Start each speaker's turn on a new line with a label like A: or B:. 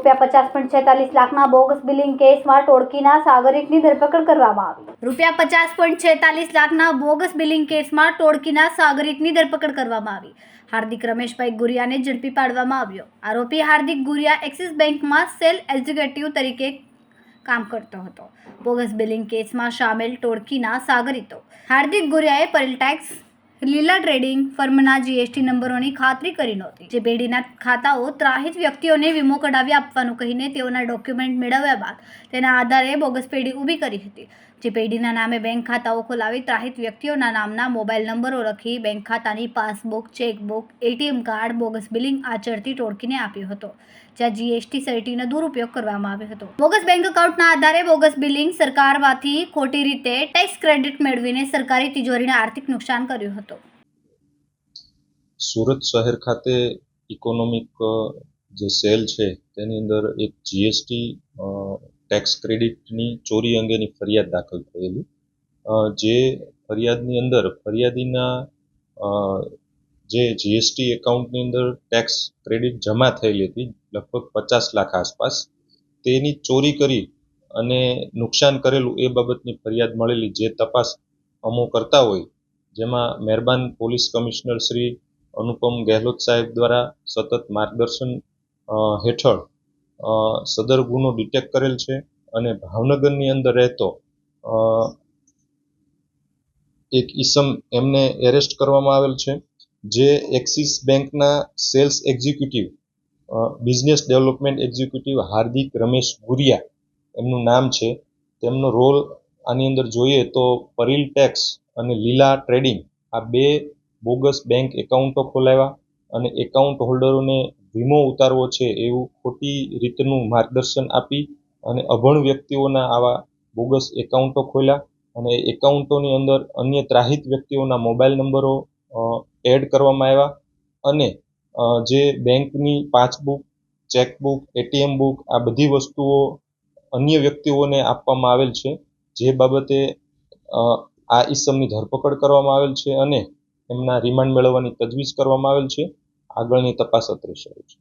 A: ₹50.46 bogus billing કેસમાં ટોળકીના સાગરિકની ધરપકડ કરવામાં આવી। ₹50.46 બોગસ બિલિંગ કેસમાં ટોળકીના સાગરિકની ધરપકડ કરવામાં આવી। હાર્દિક રમેશભાઈ ગુરિયાને ઝડપી પાડવામાં આવ્યો। આરોપી હાર્દિક ગુરિયા એક્સિસ બેંકમાં સેલ એક્ઝિક્યુટિવ તરીકે કામ કરતો હતો। બોગસ બિલિંગ કેસમાં સામેલ ટોળકીના સાગરીતો હાર્દિક ગુરિયાએ પરેલ ટેક્સ લીલા ટ્રેડિંગ ફર્મના જીએસટી નંબરોની ખાતરી કરી નહોતી, જે પેઢીના ખાતાઓ ત્રાહિત વ્યક્તિઓને વીમો કઢાવી આપવાનું કહીને તેઓના ડોક્યુમેન્ટ મેળવ્યા બાદ તેના આધારે બોગસ પેઢી ઊભી કરી હતી, જે પેઢીના નામે બેંક ખાતાઓ ખોલાવી ત્રાહિત વ્યક્તિઓના નામના મોબાઈલ નંબરો લખી બેંક ખાતાની passbook, chequebook, ATM card bogus billing આચરતી ટોળકીને આપ્યો હતો, જ્યાં જીએસટી સર્ટિનો દુરુપયોગ કરવામાં આવ્યો હતો। બોગસ બેંક એકાઉન્ટના આધારે બોગસ બિલિંગ સરકારમાંથી ખોટી રીતે ટેક્સ ક્રેડિટ મેળવીને સરકારી તિજોરીને આર્થિક નુકસાન કર્યું હતું।
B: સુરત શહેર ખાતે ઇકોનોમિક જે સેલ છે તેની અંદર એક જીએસટી ટેક્સ ક્રેડિટની ચોરી અંગેની ફરિયાદ દાખલ થયેલી, જે ફરિયાદની અંદર ફરિયાદીના જે જીએસટી એકાઉન્ટની અંદર ટેક્સ ક્રેડિટ જમા થયેલી હતી લગભગ 50 લાખ આસપાસ, તેની ચોરી કરી અને નુકસાન કરેલું એ બાબતની ફરિયાદ મળેલી, જે તપાસ અમો કરતા હોય, જેમાં મહેરબાન પોલીસ કમિશનર શ્રી અનુપમ ગેહલોત સાહેબ દ્વારા સતત માર્ગદર્શન હેઠળ સદર ગુનો ડિટેક્ટ કરેલ છે અને ભાવનગરની અંદર રહેતો એક ઈસમ એમને એરેસ્ટ કરવામાં આવેલ છે, જે એક્સિસ બેંકના sales executive business development executive Hardik Ramesh Guriya એમનું નામ છે। તેમનો રોલ આની અંદર જોઈએ તો પરીલ ટેક્સ અને લીલા ટ્રેડિંગ આ બે બોગસ બેંક એકાઉન્ટો ખોલાવ્યા અને એકાઉન્ટ હોલ્ડરોને વીમો ઉતારવો છે એવું ખોટી રીતનું માર્ગદર્શન આપી અને અભણ વ્યક્તિઓના આવા બોગસ એકાઉન્ટો ખોલ્યા અને એકાઉન્ટોની અંદર અન્ય ત્રાહિત વ્યક્તિઓના મોબાઈલ નંબરો એડ કરવામાં આવ્યા અને જે બેંકની પાસબુક, ચેકબુક, એટીએમ બુક આ બધી વસ્તુઓ અન્ય વ્યક્તિઓને આપવામાં આવેલ છે, જે બાબતે આ ઈસમની ધરપકડ કરવામાં આવેલ છે અને એમના રિમાન્ડ મેળવવાની તજવીજ કરવામાં આવેલ છે। આગળની તપાસ અત્રે શરૂ છે।